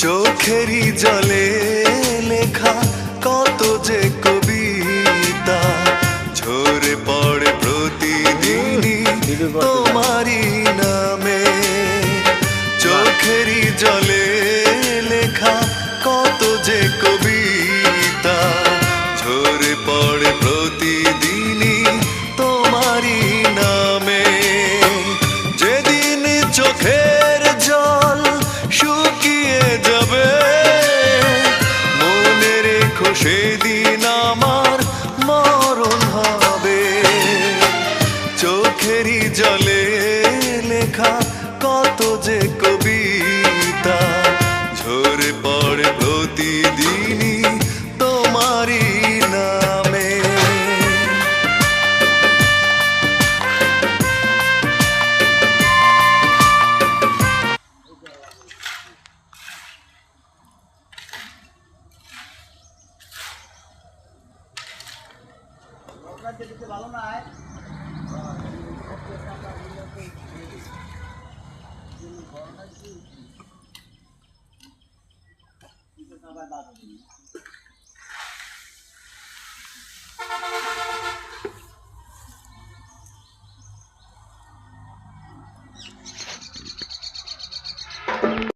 চোখেরই জলে লেখা কত যে কবিতা ঝরে পড়ে প্রতিদিনই তোমারই নামে। চোখেরই জলে লেখা কত যে কবিতা ঝরে পড়ে প্রতিদিনই তোমারই নামে। যেদিন চোখের জল শুকিয়ে যাবে মনে রেখো সেদিন আমার মরণ হবে। চোখেরই জলে লেখা কত যে কবিতা ঝরে পড়ে প্রতিদিনই তোমারই নামে। ভালো না